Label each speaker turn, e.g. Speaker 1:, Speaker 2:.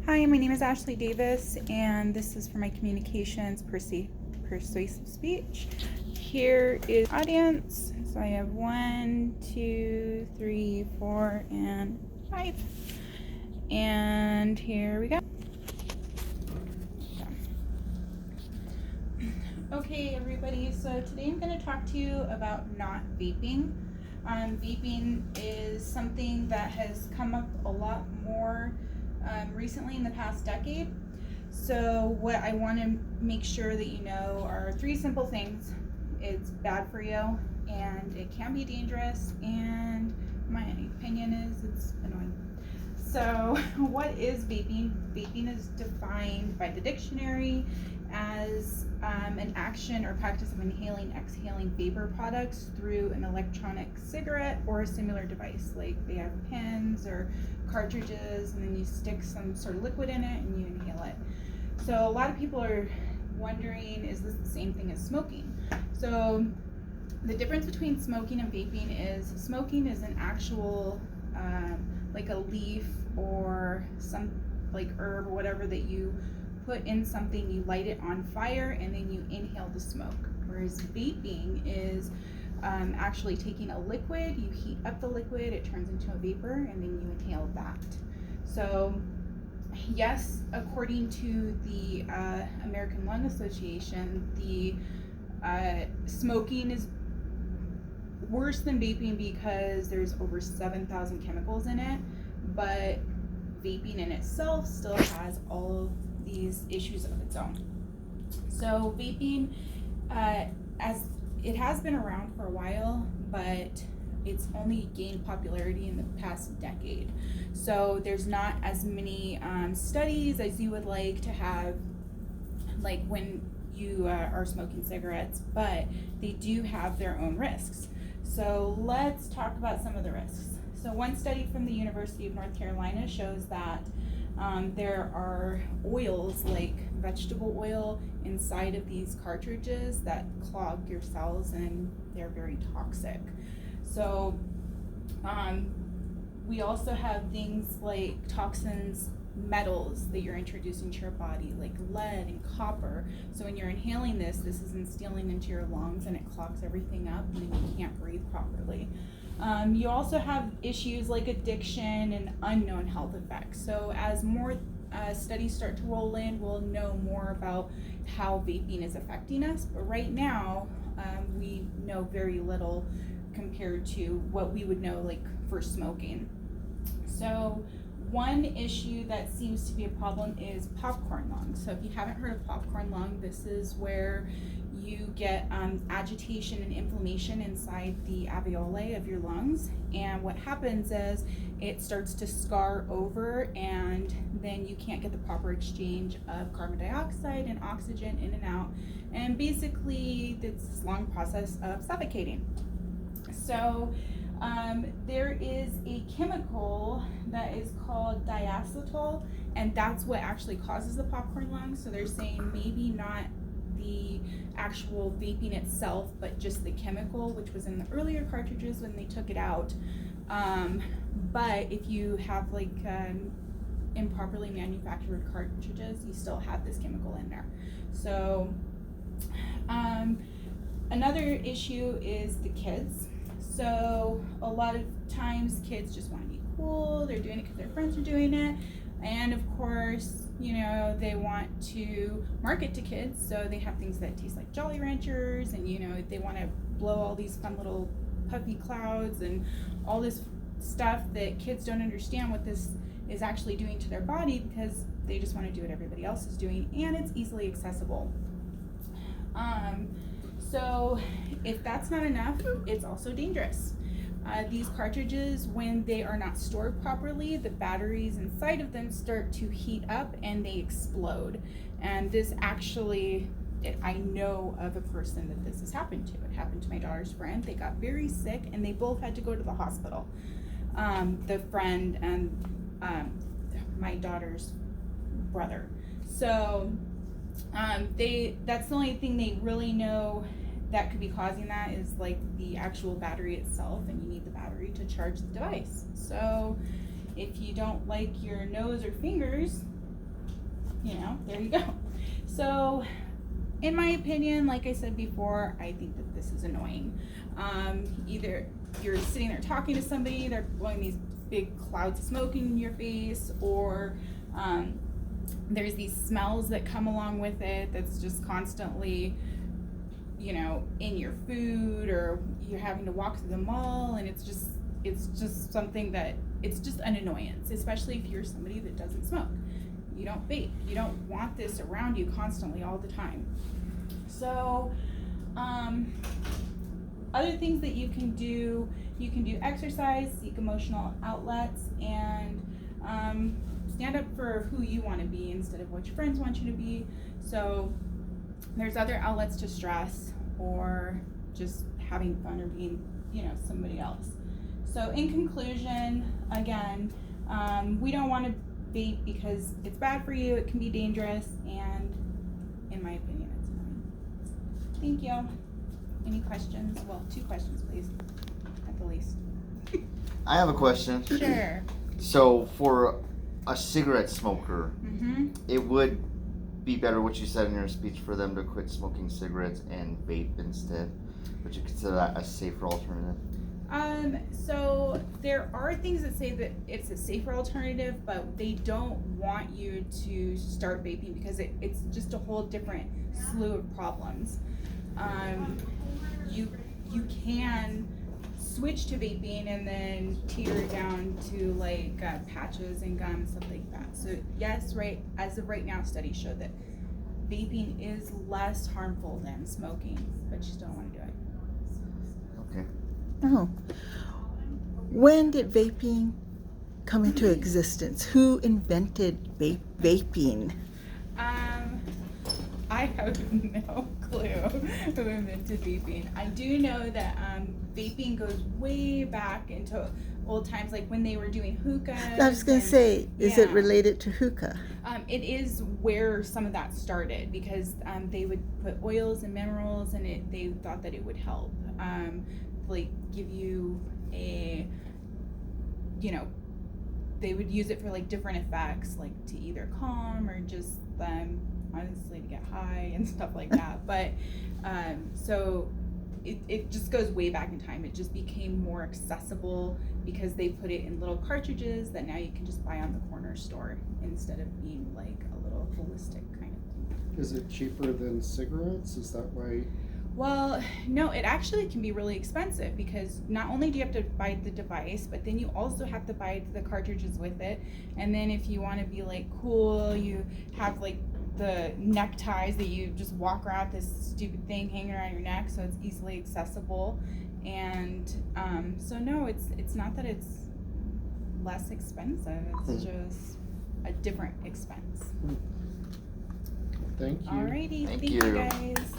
Speaker 1: Hi, my name is Ashley Davis, and this is for my communications persuasive speech. Here is audience. So I have 1, 2, 3, 4, and 5. And here we go. Okay, everybody. So today I'm going to talk to you about not vaping. Vaping is something that has come up a lot more recently in the past decade. So what I want to make sure that you know are 3 simple things. It's bad for you, and it can be dangerous, and my opinion is it's annoying. So what is vaping? Vaping is defined by the dictionary as an action or practice of inhaling, exhaling vapor products through an electronic cigarette or a similar device. Like they have pens or cartridges, and then you stick some sort of liquid in it and you inhale it. So a lot of people are wondering, is this the same thing as smoking? So the difference between smoking and vaping is smoking is an actual like a leaf or some like herb or whatever that you put in something, you light it on fire, and then you inhale the smoke. Whereas vaping is actually taking a liquid, you heat up the liquid, it turns into a vapor, and then you inhale that. So yes, according to the American Lung Association, the smoking is worse than vaping because there's over 7,000 chemicals in it, but vaping in itself still has all of these issues of its own. So vaping, as it has been around for a while, but it's only gained popularity in the past decade. So there's not as many studies as you would like to have, like when you are smoking cigarettes, but they do have their own risks. So let's talk about some of the risks. So one study from the University of North Carolina shows that there are oils like vegetable oil inside of these cartridges that clog your cells, and they're very toxic. So we also have things like toxins, metals that you're introducing to your body, like lead and copper. So when you're inhaling this is instilling into your lungs, and it clogs everything up, and then you can't breathe properly. You also have issues like addiction and unknown health effects. So as more studies start to roll in, we'll know more about how vaping is affecting us. But right now, we know very little compared to what we would know like for smoking. So one issue that seems to be a problem is popcorn lung. So if you haven't heard of popcorn lung, this is where you get agitation and inflammation inside the alveoli of your lungs, and what happens is it starts to scar over, and then you can't get the proper exchange of carbon dioxide and oxygen in and out, and basically it's this long process of suffocating. So there is a chemical that is called diacetyl, and that's what actually causes the popcorn lung. So they're saying maybe not the actual vaping itself, but just the chemical, which was in the earlier cartridges when they took it out. But if you have like improperly manufactured cartridges, you still have this chemical in there. So another issue is the kids. So a lot of times kids just want to be cool, they're doing it because their friends are doing it, and of course, you know, they want to market to kids, so they have things that taste like Jolly Ranchers, and you know, they want to blow all these fun little puffy clouds and all this stuff that kids don't understand what this is actually doing to their body, because they just want to do what everybody else is doing, and it's easily accessible. So if that's not enough, it's also dangerous. These cartridges, when they are not stored properly, the batteries inside of them start to heat up and they explode. And this actually, I know of a person that this has happened to. It happened to my daughter's friend. They got very sick and they both had to go to the hospital. The friend and my daughter's brother. So that's the only thing they really know that could be causing that is like the actual battery itself, and you need the battery to charge the device. So if you don't like your nose or fingers there you go. So, in my opinion, like I said before, I think that this is annoying. Either you're sitting there talking to somebody, they're blowing these big clouds of smoke in your face, or there's these smells that come along with it that's just constantly, in your food, or you're having to walk through the mall, and it's just something that, it's just an annoyance, especially if you're somebody that doesn't smoke. You don't vape. You don't want this around you constantly all the time. So, other things that you can do exercise, seek emotional outlets, and stand up for who you want to be instead of what your friends want you to be. So there's other outlets to stress, or just having fun, or being, somebody else. So in conclusion, again, we don't want to vape because it's bad for you, it can be dangerous, and in my opinion, it's annoying. Thank you. Any questions? Well, 2 questions, please, at the least.
Speaker 2: I have a question.
Speaker 1: Sure.
Speaker 2: So for a cigarette smoker,
Speaker 1: Mm-hmm.
Speaker 2: it would be better, what you said in your speech, for them to quit smoking cigarettes and vape instead. Would you consider that a safer alternative?
Speaker 1: So there are things that say that it's a safer alternative, but they don't want you to start vaping because it's just a whole different slew of problems. You can switch to vaping and then teeter down to like patches and gum, stuff like that. So yes, as of right now, studies show that vaping is less harmful than smoking, but you still want to do it.
Speaker 2: Okay.
Speaker 3: Oh. When did vaping come into existence? Who invented vaping?
Speaker 1: I have no clue who invented vaping. I do know that vaping goes way back into old times, like when they were doing hookahs.
Speaker 3: I was going to say, is it related to hookah?
Speaker 1: It is where some of that started, because they would put oils and minerals in it. They thought that it would help, like give you a, they would use it for like different effects, like to either calm or just honestly to get high and stuff like that. But so it just goes way back in time. It just became more accessible because they put it in little cartridges that now you can just buy on the corner store, instead of being like a little holistic kind of thing.
Speaker 4: Is it cheaper than cigarettes? Is that why?
Speaker 1: Well, no, it actually can be really expensive, because not only do you have to buy the device, but then you also have to buy the cartridges with it. And then if you want to be like cool, you have like the neckties that you just walk around with this stupid thing hanging around your neck, so it's easily accessible. And so no, it's not that it's less expensive, it's just a different expense.
Speaker 4: Thank you.
Speaker 1: Alrighty,
Speaker 2: Thank
Speaker 1: thank you
Speaker 2: you.
Speaker 1: guys.